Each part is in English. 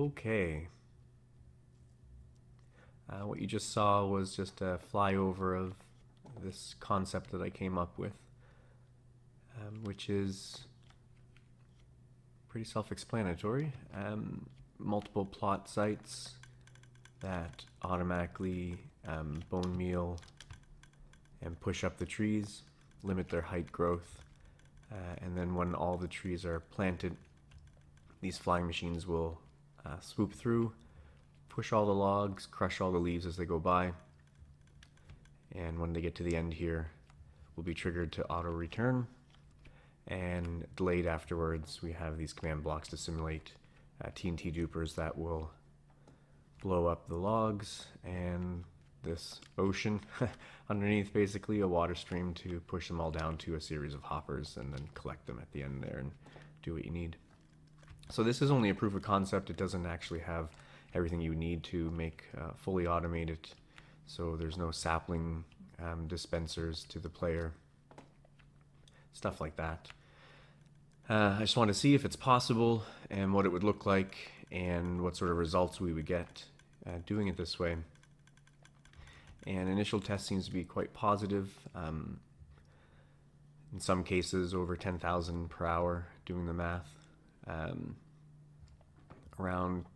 Okay. What you just saw was just a flyover of this concept that I came up with, which is pretty self-explanatory. Multiple plot sites that automatically bone meal and push up the trees, limit their height growth, and then when all the trees are planted, these flying machines will swoop through, push all the logs, crush all the leaves as they go by, and when they get to the end here, will be triggered to auto return, and delayed afterwards we have these command blocks to simulate TNT dupers that will blow up the logs and this ocean underneath, basically a water stream to push them all down to a series of hoppers and then collect them at the end there and do what you need. So this is only a proof of concept. It doesn't actually have everything you need to make fully automated. So there's no sapling dispensers to the player, stuff like that. I just want to see if it's possible and what it would look like and what sort of results we would get doing it this way. And initial test seems to be quite positive. In some cases over 10,000 per hour doing the math. Around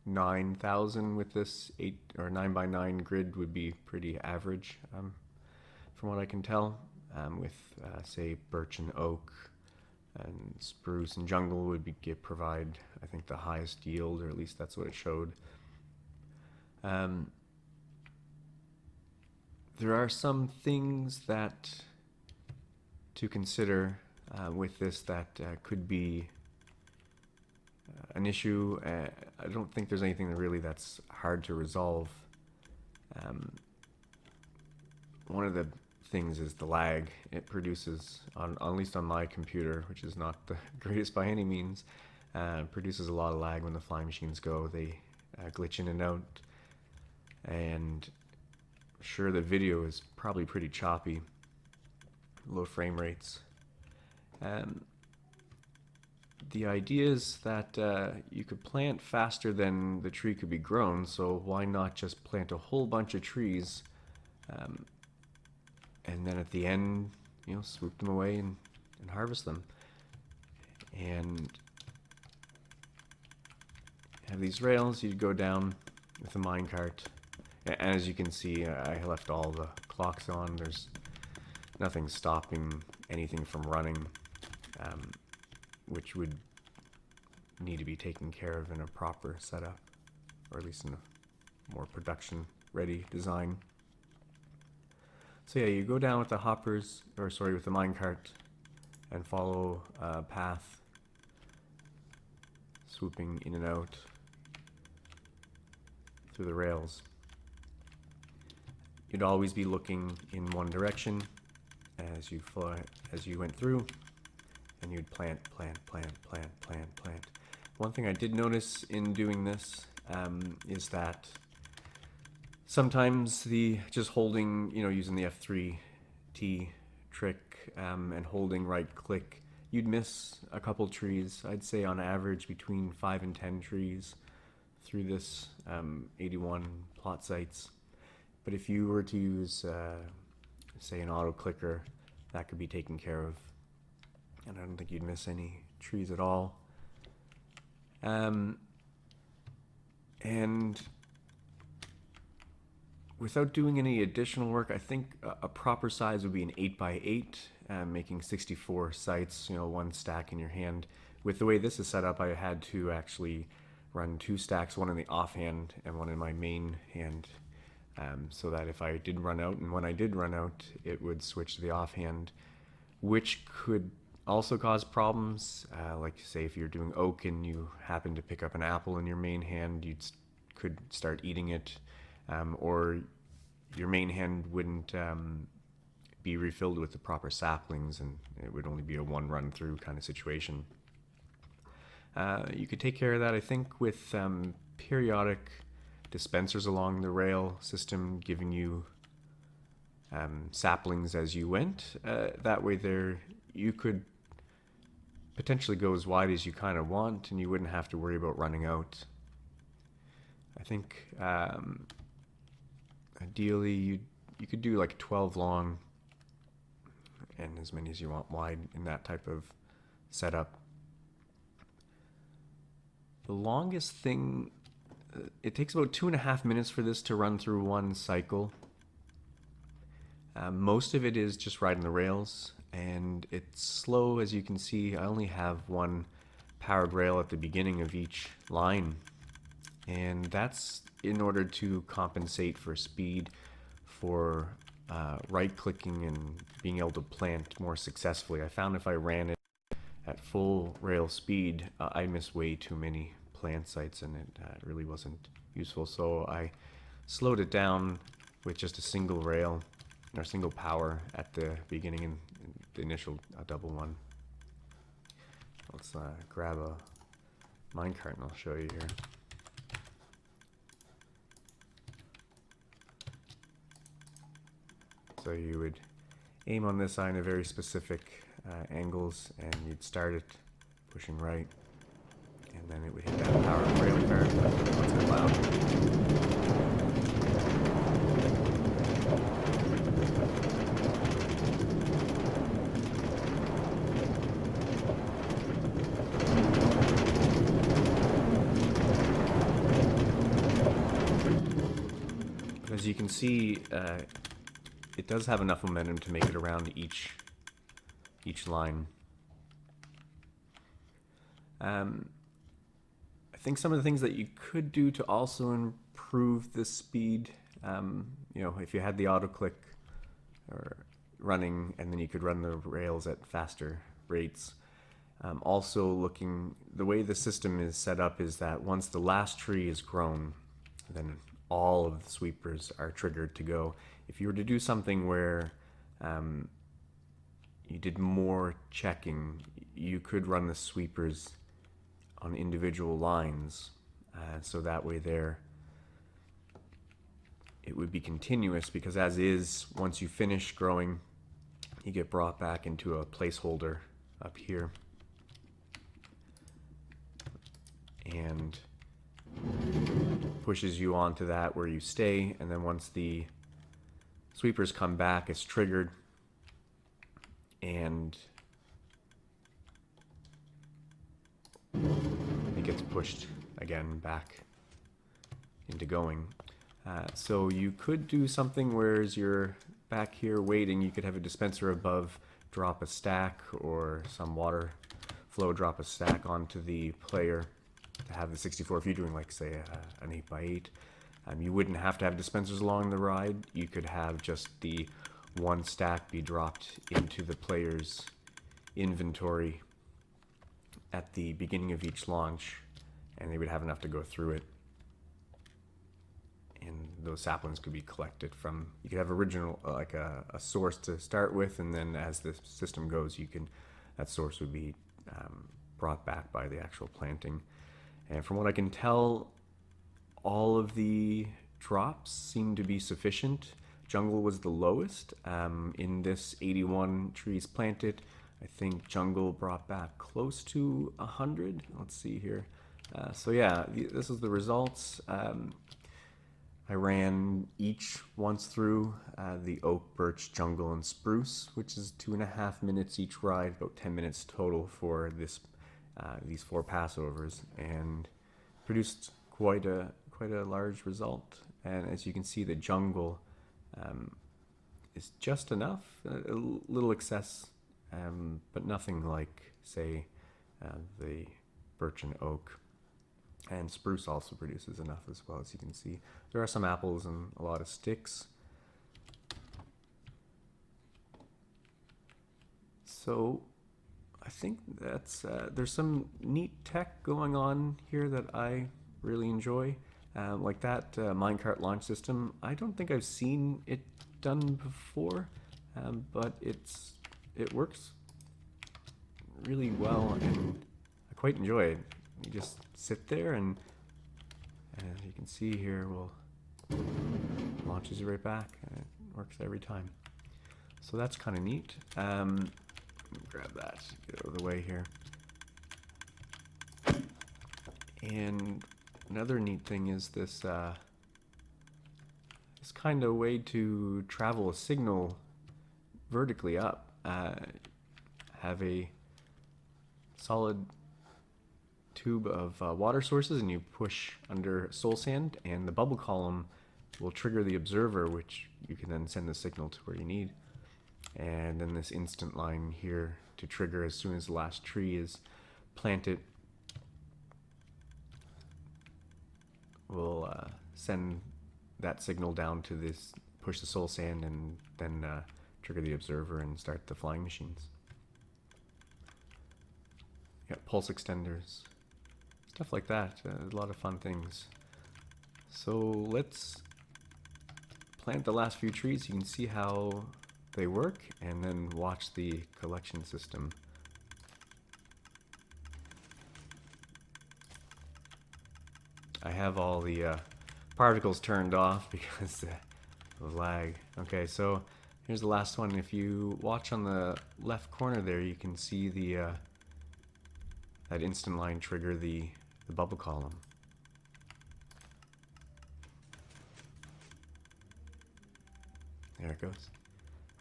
9,000 with this 8 or 9 by 9 grid would be pretty average, from what I can tell. With say birch and oak and spruce and jungle would provide, I think, the highest yield, or at least that's what it showed. There are some things that to consider with this that could be an issue. I don't think there's anything really that's hard to resolve. One of the things is the lag it produces, at least on my computer, which is not the greatest by any means. Produces a lot of lag when the flying machines go. They glitch in and out, and sure, the video is probably pretty choppy, low frame rates. The idea is that you could plant faster than the tree could be grown, so why not just plant a whole bunch of trees, and then at the end, swoop them away and harvest them, and have these rails. You'd go down with a minecart, and as you can see, I left all the clocks on. There's nothing stopping anything from running, which would need to be taken care of in a proper setup, or at least in a more production ready design. So yeah, you go down with the hoppers, with the minecart, and follow a path, swooping in and out through the rails. You'd always be looking in one direction as you went through, and you'd plant. One thing I did notice in doing this is that sometimes just holding, using the F3T trick and holding right click, you'd miss a couple trees. I'd say on average between 5 and 10 trees through this 81 plot sites. But if you were to use, say, an auto clicker, that could be taken care of, and I don't think you'd miss any trees at all. And without doing any additional work, I think a proper size would be an 8x8, making 64 sites, one stack in your hand. With the way this is set up, I had to actually run 2 stacks, one in the offhand and one in my main hand, so that if I did run out, and when I did run out, it would switch to the offhand, which could also cause problems. Like say if you're doing oak and you happen to pick up an apple in your main hand, you could start eating it, or your main hand wouldn't be refilled with the proper saplings, and it would only be a one run through kind of situation. You could take care of that, I think, with periodic dispensers along the rail system, giving you saplings as you went. That way you could potentially go as wide as you kind of want, and you wouldn't have to worry about running out. I think ideally you could do like 12 long and as many as you want wide in that type of setup. The longest thing, it takes about 2.5 minutes for this to run through one cycle. Most of it is just riding the rails, and it's slow. As you can see, I only have one powered rail at the beginning of each line, and that's in order to compensate for speed, for right-clicking and being able to plant more successfully. I found if I ran it at full rail speed, I missed way too many plant sites, and it really wasn't useful. So I slowed it down with just a single rail or single power at the beginning and the initial double one. Let's grab a minecart and I'll show you here. So you would aim on this eye in a very specific angles, and you'd start it pushing right, and then it would hit that power rail card once it allowed. As you can see, it does have enough momentum to make it around each line. I think some of the things that you could do to also improve the speed, you know, if you had the auto click or running, and then you could run the rails at faster rates. Also looking, the way the system is set up is that once the last tree is grown, then all of the sweepers are triggered to go. If you were to do something where you did more checking, you could run the sweepers on individual lines, so that way there it would be continuous, because as is, once you finish growing, you get brought back into a placeholder up here, and pushes you onto that where you stay, and then once the sweepers come back, it's triggered, and it gets pushed again back into going. So you could do something whereas you're back here waiting, you could have a dispenser above drop a stack, or some water flow drop a stack onto the player to have the 64. If you're doing like say an 8x8, you wouldn't have to have dispensers along the ride. You could have just the one stack be dropped into the player's inventory at the beginning of each launch, and they would have enough to go through it, and those saplings could be collected from, you could have original like a source to start with, and then as the system goes, you can, that source would be brought back by the actual planting. And from what I can tell, all of the drops seem to be sufficient. Jungle was the lowest. In this 81 trees planted, I think jungle brought back close to 100. Let's see here. So yeah, this is the results. I ran each once through the oak, birch, jungle, and spruce, which is 2.5 minutes each ride, about 10 minutes total for this these 4 passovers, and produced quite a large result. And as you can see, the jungle is just enough, a little excess, but nothing like, say, the birch and oak. And spruce also produces enough as well. As you can see, there are some apples and a lot of sticks. So I think that's there's some neat tech going on here that I really enjoy, like that minecart launch system. I don't think I've seen it done before, but it works really well, and I quite enjoy it. You just sit there, and as you can see here, launches you right back, and it works every time. So that's kind of neat. Grab that, get out of the way here. And another neat thing is this this kind of way to travel a signal vertically up. Have a solid tube of water sources, and you push under soul sand, and the bubble column will trigger the observer, which you can then send the signal to where you need. And then this instant line here to trigger as soon as the last tree is planted will send that signal down to this, push the soul sand, and then trigger the observer and start the flying machines. Got pulse extenders, stuff like that. A lot of fun things. So let's plant the last few trees. You can see how they work, and then watch the collection system. I have all the particles turned off because of lag. Okay, so here's the last one. If you watch on the left corner there, you can see the that instant line trigger the bubble column. There it goes.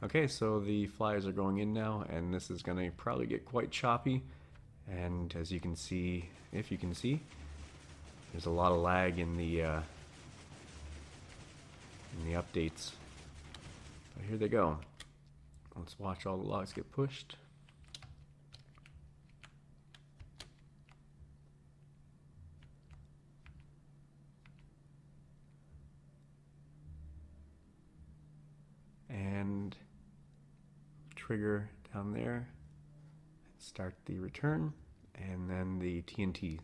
Okay, so the flyers are going in now, and this is going to probably get quite choppy. And as you can see, if you can see, there's a lot of lag in the updates. But here they go. Let's watch all the logs get pushed. And trigger down there, start the return, and then the TNTs.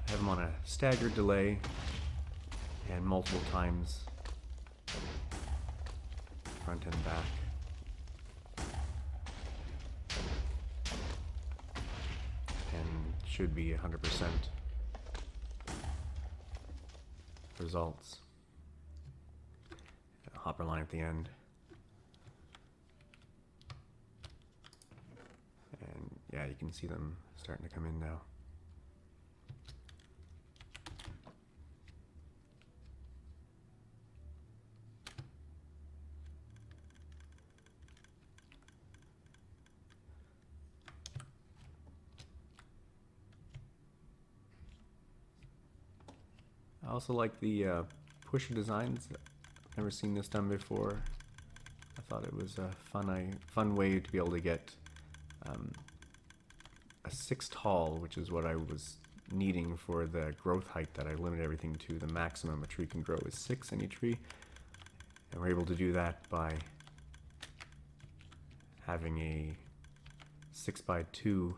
Have them on a staggered delay and multiple times, front and back, and should be 100% results. A hopper line at the end, and yeah, you can see them starting to come in now. I also like the pusher designs. I've never seen this done before. I thought it was a fun way to be able to get a 6 tall, which is what I was needing for the growth height that I limit everything to. The maximum a tree can grow is 6, any tree. And we're able to do that by having a 6x2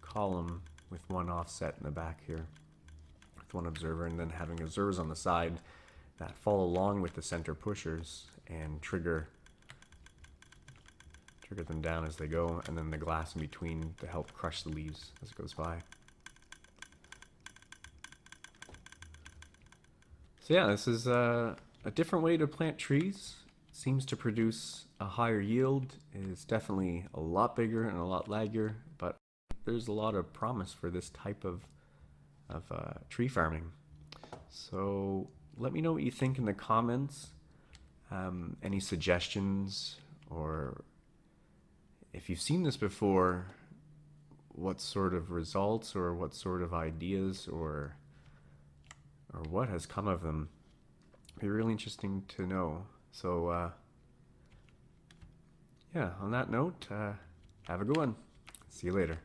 column with one offset in the back here, with one observer, and then having observers on the side that follow along with the center pushers and trigger them down as they go, and then the glass in between to help crush the leaves as it goes by. So yeah, this is a different way to plant trees. Seems to produce a higher yield. It's definitely a lot bigger and a lot laggier, but there's a lot of promise for this type of tree farming. So let me know what you think in the comments. Any suggestions, or if you've seen this before, what sort of results or what sort of ideas or what has come of them. It'd be really interesting to know. So yeah, on that note, have a good one. See you later.